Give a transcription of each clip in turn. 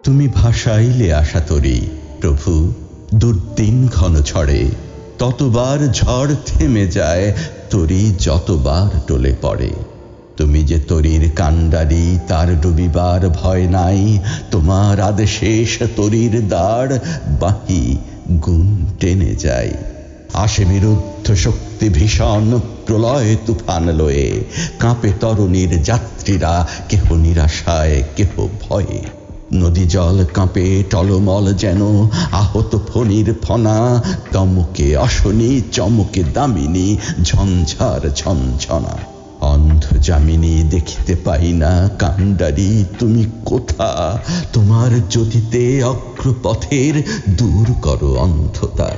তুমি ভাসাইলে আশা তরি প্রভু, দুর্দিন ঘন ঝড়ে। ততবার ঝড় থেমে যায়, তরি যতবার টলে পড়ে। তুমি যে তরির কাণ্ডারি, তার ডুবিবার ভয় নাই। তোমার আদেশেষ তরির দাঁড় বাহি গুণ টেনে যায়। আসে বিরুদ্ধ শক্তি ভীষণ, প্রলয় তুফান লয়ে। কাঁপে তরুণীর যাত্রীরা, কেহ নিরাশায় কেহ ভয়ে। নদী জল কাঁপে টলমল যেন আহত ফণির ফনা। তমকে অশনি, চমকে দামিনী, ঝঞ্ঝার ঝঞ্ঝনা। অন্ধ যামিনী দেখিতে পাই না, কাণ্ডারি তুমি কোথা? তোমার জ্যোতিতে অগ্রপথের দূর করো অন্ধতা।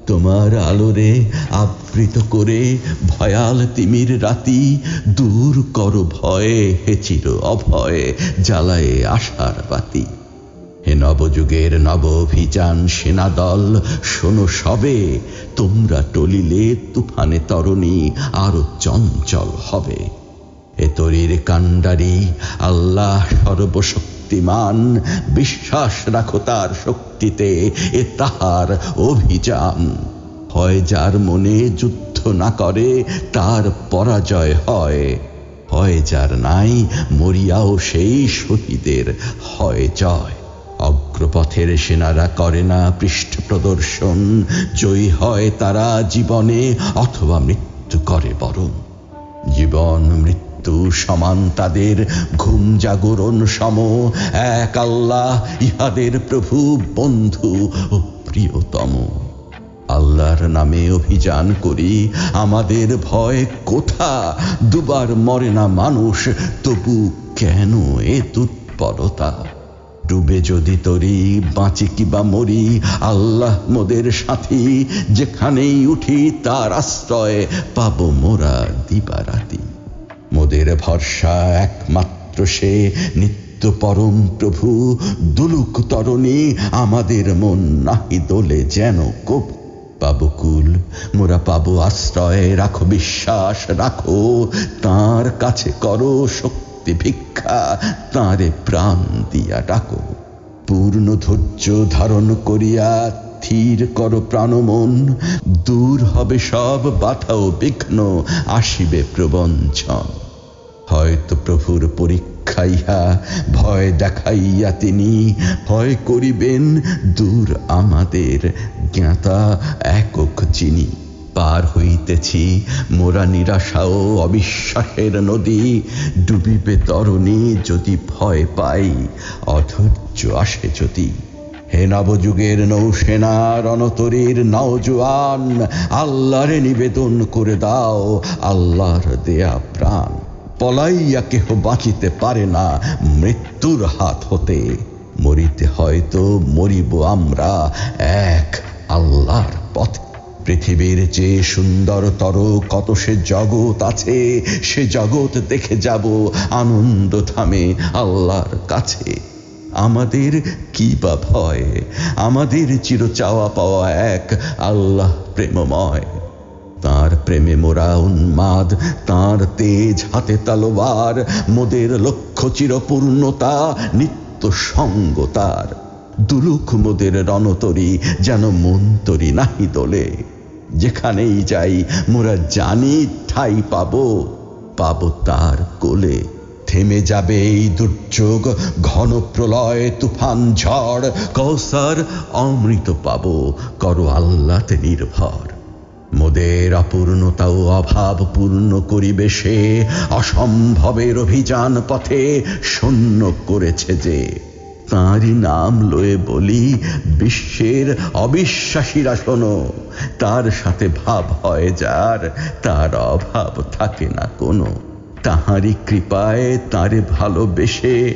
তোমার আলোরে আবৃত করে ভয়াল তিমির রাতি। দূর করো ভয়ে, হে চির অভয়, জ্বালায়ে আশার বাতি। হে নবযুগের নব অভিযান সেনাদল, শোনো সবে। তোমরা টলিলে তুফানে তরণী আরো চঞ্চল হবে। এ তরির কাণ্ডারি আল্লাহ সর্বশক্তিমান, বিশ্বাস রাখো তার শক্তিতে, এ তাহার অভিযান। হয় যার মনে যুদ্ধ না করে, তার পরাজয় হয়। হয় যার নাই, মরিয়াও সেই শহীদের হয় জয়। অগ্রপথের সেনারা করে না পৃষ্ঠ প্রদর্শন, জয়ী হয় তারা জীবনে অথবা মৃত্যু করে বরণ। জীবন মৃত্যু সমান তাদের, ঘুম জাগরণ সম। এক আল্লাহ ইহাদের প্রভু, বন্ধু ও প্রিয়তম। আল্লাহর নামে অভিযান করি, আমাদের ভয় কোথা? দুবার মরে না মানুষ, তবু কেন এ তৎপরতা? ডুবে যদি তরি, বাঁচি কিবা মরি, আল্লাহ মোদের সাথী। যেখানেই উঠি তার আশ্রয়, পাবো মোরা দিবারাতি। মোদের ভরসা একমাত্র সে, নিত্য পরম প্রভু। দুলুক তরণী আমাদের মন, নাহি দোলে যেন কবু। পাবো কুল, মোরা পাবো আশ্রয়, রাখো বিশ্বাস রাখো। তাঁর কাছে করো শক্তি ভিক্ষা, তাঁরে প্রাণ দিয়া ডাকো। পূর্ণ ধৈর্য ধারণ করিয়া স্থির করো প্রাণমন। দূর হবে সব বাধা ও বিঘ্ন, আসিবে প্রবঞ্চন। হয়তো প্রভুর পরীক্ষা ইহা, ভয় দেখাইয়া তিনি ভয় করিবেন দূর আমাদের জ্ঞাতা একক চিনি। পার হইতেছি মোরা নিরাশা ও অবিশ্বাসের নদী। ডুবিবে তরণী যদি ভয় পাই, অধৈর্য আসে যদি। হে নবযুগের নৌসেনা, রণতরীর নওজোয়ান, আল্লাহরে নিবেদন করে দাও আল্লাহর দেয়া প্রাণ। পলাইয়া কেহ বাঁচিতে পারে না মৃত্যুর হাত হতে। মরিতে হয়তো মরিব আমরা এক আল্লাহর পথে। পৃথিবীর চেয়ে সুন্দরতর কত সে জগৎ আছে, সে জগৎ দেখে যাব আনন্দ ধামে আল্লাহর কাছে। আমাদের কি বা ভয়? আমাদের চির চাওয়া পাওয়া এক আল্লাহ প্রেমময়। তাঁর প্রেমে মোরা উন্মাদ, তাঁর তেজ হাতে তলোয়ার। মোদের লক্ষ্য চিরপূর্ণতা, নিত্য সঙ্গ তার। দুলুক মোদের রণতরী, যেন মন্তরী নাহি দোলে। যেখানেই যাই মোরা জানি ঠাই পাবো, পাবো তার কোলে। থেমে যাবে এই দুর্যোগ, ঘন প্রলয় তুফান ঝড়। কৌসার অমৃত পাবো, করো আল্লাহতে নির্ভর। মোদের অপূর্ণতা ও অভাব পূর্ণ করিবে সে, অসম্ভবের অভিযান পথে শূন্য করেছে যে। তাঁরই নাম লয়ে বলি, বিশ্বের অবিশ্বাসীরা শোনো। তার সাথে ভাব হয় যার, তার অভাব থাকে না কোনো। তাহারই কৃপায় তাঁরে ভালোবেসে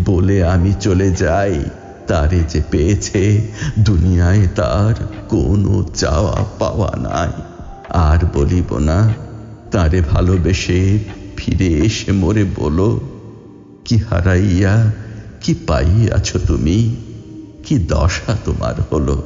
বলে আমি চলে যাই। তারে যে পেয়েছে দুনিয়ায় তার কোনো চাওয়া পাওয়া নাই। আর বলিব না, তারে ভালোবেসে ফিরে এসে মোরে বলো, কি হারাইয়া কি পাইয়াছ তুমি, কি দশা তোমার হলো।